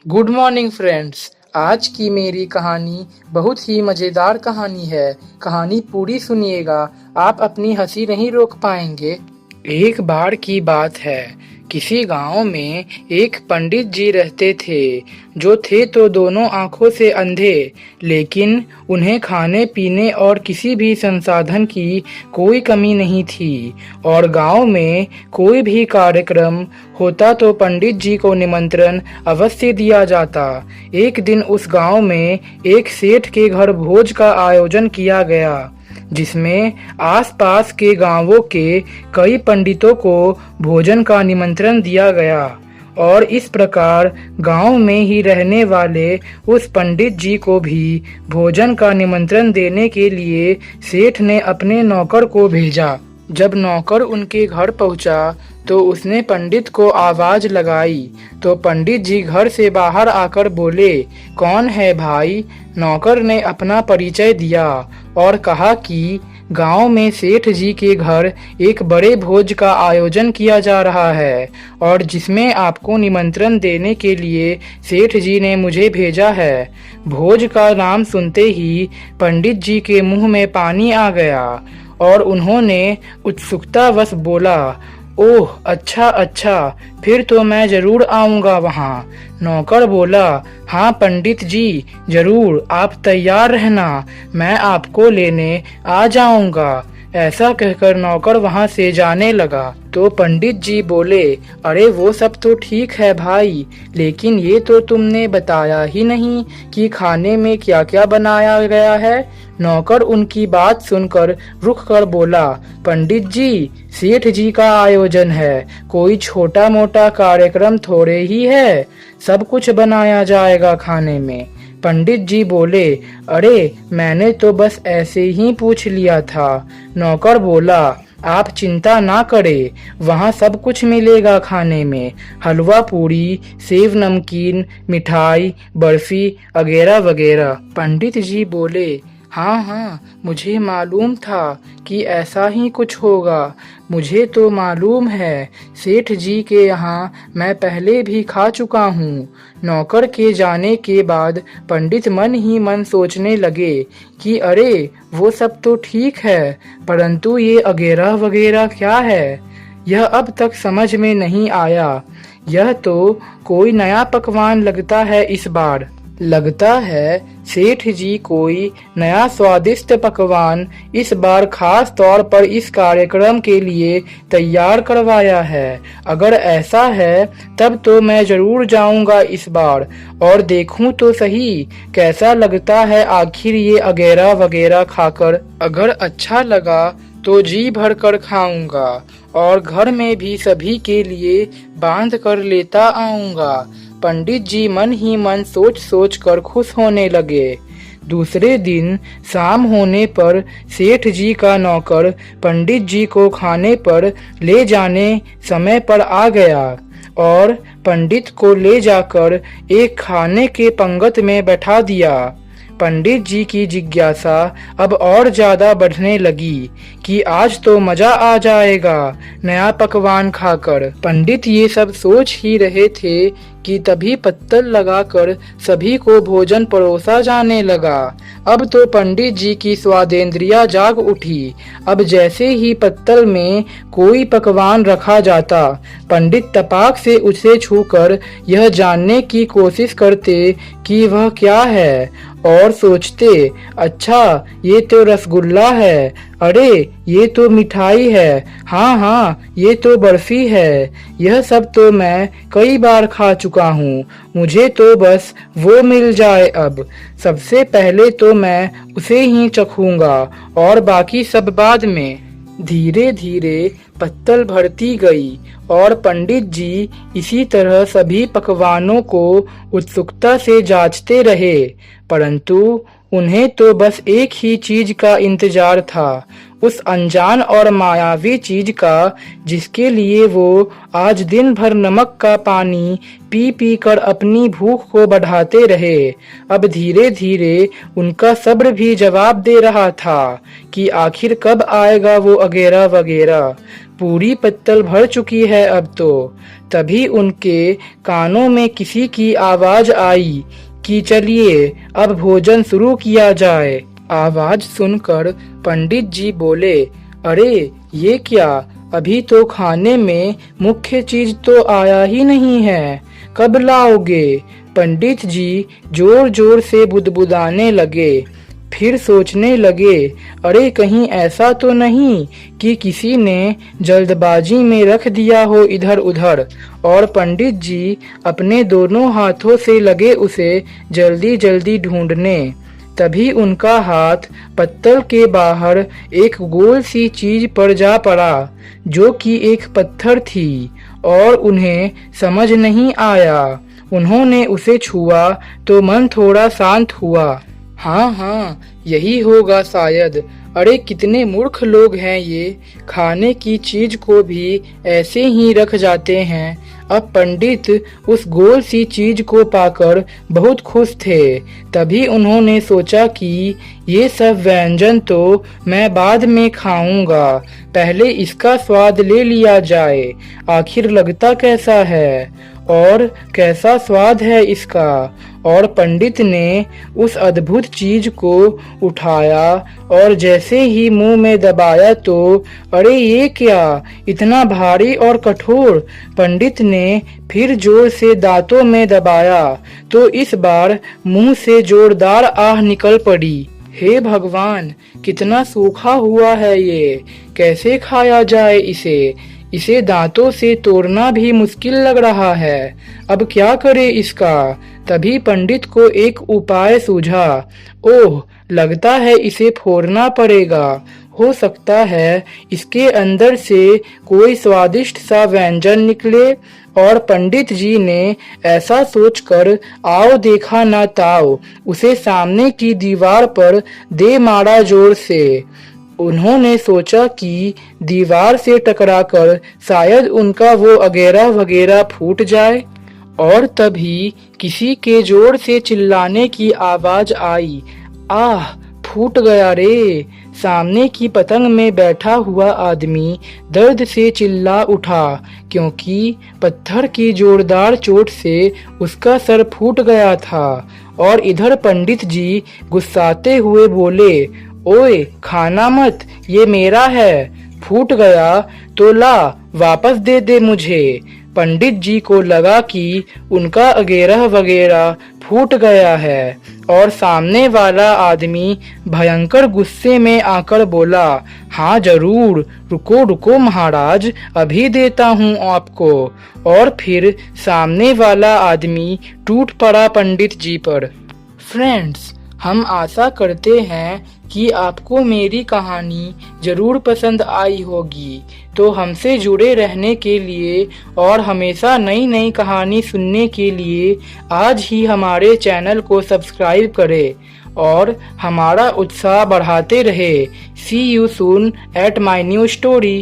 Good morning friends. आज की मेरी कहानी बहुत ही मज़ेदार कहानी है। कहानी पूरी सुनिएगा, आप अपनी हंसी नहीं रोक पाएंगे। एक बार की बात है, किसी गांव में एक पंडित जी रहते थे। जो थे तो दोनों आंखों से अंधे, लेकिन उन्हें खाने पीने और किसी भी संसाधन की कोई कमी नहीं थी। और गांव में कोई भी कार्यक्रम होता तो पंडित जी को निमंत्रण अवश्य दिया जाता। एक दिन उस गांव में एक सेठ के घर भोज का आयोजन किया गया, जिसमें आसपास के गांवों के कई पंडितों को भोजन का निमंत्रण दिया गया। और इस प्रकार गांव में ही रहने वाले उस पंडित जी को भी भोजन का निमंत्रण देने के लिए सेठ ने अपने नौकर को भेजा। जब नौकर उनके घर पहुंचा तो उसने पंडित को आवाज लगाई, तो पंडित जी घर से बाहर आकर बोले, कौन है भाई? नौकर ने अपना परिचय दिया और कहा कि गांव में सेठ जी के घर एक बड़े भोज का आयोजन किया जा रहा है और जिसमें आपको निमंत्रण देने के लिए सेठ जी ने मुझे भेजा है। भोज का नाम सुनते ही पंडित जी के मुंह में पानी आ गया और उन्होंने उत्सुकतावश बोला, ओह अच्छा अच्छा, फिर तो मैं जरूर आऊँगा वहाँ। नौकर बोला, हाँ पंडित जी जरूर, आप तैयार रहना, मैं आपको लेने आ जाऊँगा। ऐसा कहकर नौकर वहाँ से जाने लगा। तो पंडित जी बोले, अरे वो सब तो ठीक है भाई, लेकिन ये तो तुमने बताया ही नहीं कि खाने में क्या क्या बनाया गया है। नौकर उनकी बात सुनकर रुक कर बोला, पंडित जी सेठ जी का आयोजन है, कोई छोटा मोटा कार्यक्रम थोड़े ही है, सब कुछ बनाया जाएगा खाने में। पंडित जी बोले, अरे मैंने तो बस ऐसे ही पूछ लिया था। नौकर बोला, आप चिंता ना करें, वहाँ सब कुछ मिलेगा खाने में, हलवा पूरी, सेव नमकीन, मिठाई, बर्फी वगैरह वगैरह। पंडित जी बोले, हाँ हाँ, मुझे मालूम था कि ऐसा ही कुछ होगा। मुझे तो मालूम है, सेठ जी के यहाँ मैं पहले भी खा चुका हूँ। नौकर के जाने के बाद पंडित मन ही मन सोचने लगे कि अरे वो सब तो ठीक है, परंतु ये अगेरा वगैरह क्या है, यह अब तक समझ में नहीं आया। यह तो कोई नया पकवान लगता है इस बार। लगता है सेठ जी कोई नया स्वादिष्ट पकवान इस बार खास तौर पर इस कार्यक्रम के लिए तैयार करवाया है। अगर ऐसा है तब तो मैं जरूर जाऊंगा इस बार और देखूं तो सही कैसा लगता है आखिर ये अगेरा वगैरह खाकर। अगर अच्छा लगा तो जी भर कर खाऊंगा और घर में भी सभी के लिए बांध कर लेता आऊंगा। पंडित जी मन ही मन सोच सोच कर खुश होने लगे। दूसरे दिन शाम होने पर सेठ जी का नौकर पंडित जी को खाने पर ले जाने समय पर आ गया और पंडित को ले जाकर एक खाने के पंगत में बैठा दिया। पंडित जी की जिज्ञासा अब और ज्यादा बढ़ने लगी कि आज तो मजा आ जाएगा नया पकवान खाकर। पंडित ये सब सोच ही रहे थे कि तभी पत्तल लगाकर सभी को भोजन परोसा जाने लगा। अब तो पंडित जी की स्वादेंद्रिया जाग उठी। अब जैसे ही पत्तल में कोई पकवान रखा जाता, पंडित तपाक से उसे छूकर यह जानने की कोशिश करते कि वह क्या है और सोचते, अच्छा ये तो रसगुल्ला है, अरे ये तो मिठाई है, हाँ हाँ ये तो बर्फी है, यह सब तो मैं कई बार खा चुका हूँ, मुझे तो बस वो मिल जाए। अब सबसे पहले तो मैं उसे ही चखूंगा और बाकी सब बाद में। धीरे धीरे पत्तल भरती गई और पंडित जी इसी तरह सभी पकवानों को उत्सुकता से जांचते रहे, परंतु उन्हें तो बस एक ही चीज का इंतजार था, उस अनजान और मायावी चीज का, जिसके लिए वो आज दिन भर नमक का पानी पी पी कर अपनी भूख को बढ़ाते रहे। अब धीरे धीरे उनका सब्र भी जवाब दे रहा था कि आखिर कब आएगा वो अगेरा वगैरह। पूरी पत्तल भर चुकी है अब तो। तभी उनके कानों में किसी की आवाज आई कि चलिए अब भोजन शुरू किया जाए। आवाज सुनकर पंडित जी बोले, अरे ये क्या, अभी तो खाने में मुख्य चीज तो आया ही नहीं है, कब लाओगे? पंडित जी जोर जोर से बुदबुदाने लगे। फिर सोचने लगे, अरे कहीं ऐसा तो नहीं कि किसी ने जल्दबाजी में रख दिया हो इधर उधर। और पंडित जी अपने दोनों हाथों से लगे उसे जल्दी जल्दी ढूंढने। तभी उनका हाथ पत्तल के बाहर एक गोल सी चीज पर जा पड़ा, जो कि एक पत्थर थी, और उन्हें समझ नहीं आया। उन्होंने उसे छुआ तो मन थोड़ा शांत हुआ। हाँ हाँ, यही होगा शायद। अरे कितने मूर्ख लोग हैं ये, खाने की चीज को भी ऐसे ही रख जाते हैं। अब पंडित उस गोल सी चीज को पाकर बहुत खुश थे। तभी उन्होंने सोचा कि ये सब व्यंजन तो मैं बाद में खाऊंगा, पहले इसका स्वाद ले लिया जाए, आखिर लगता कैसा है और कैसा स्वाद है इसका। और पंडित ने उस अद्भुत चीज को उठाया और जैसे ही मुंह में दबाया तो अरे ये क्या, इतना भारी और कठोर। पंडित ने फिर जोर से दांतों में दबाया तो इस बार मुंह से जोरदार आह निकल पड़ी। हे भगवान, कितना सूखा हुआ है ये, कैसे खाया जाए इसे? इसे दांतों से तोड़ना भी मुश्किल लग रहा है, अब क्या करे इसका? तभी पंडित को एक उपाय सूझा। ओह, लगता है इसे फोड़ना पड़ेगा, हो सकता है इसके अंदर से कोई स्वादिष्ट सा व्यंजन निकले। और पंडित जी ने ऐसा सोचकर आओ देखा ना ताओ, उसे सामने की दीवार पर दे मारा जोर से। उन्होंने सोचा कि दीवार से टकराकर शायद उनका वो अगेरा वगैरह फूट जाए। और तभी किसी के जोर से चिल्लाने की आवाज आई, आह, फूट गया रे। सामने की पतंग में बैठा हुआ आदमी दर्द से चिल्ला उठा, क्योंकि पत्थर की जोरदार चोट से उसका सर फूट गया था। और इधर पंडित जी गुस्साते हुए बोले, ओए खाना मत, ये मेरा है, फूट गया तो ला वापस दे दे मुझे। पंडित जी को लगा कि उनका अगेरा वगैरह फूट गया है और सामने वाला आदमी भयंकर गुस्से में आकर बोला, हाँ जरूर, रुको रुको महाराज, अभी देता हूँ आपको। और फिर सामने वाला आदमी टूट पड़ा पंडित जी पर। फ्रेंड्स, हम आशा करते हैं कि आपको मेरी कहानी जरूर पसंद आई होगी। तो हमसे जुड़े रहने के लिए और हमेशा नई नई कहानी सुनने के लिए आज ही हमारे चैनल को सब्सक्राइब करें और हमारा उत्साह बढ़ाते रहे। See you soon at my new story.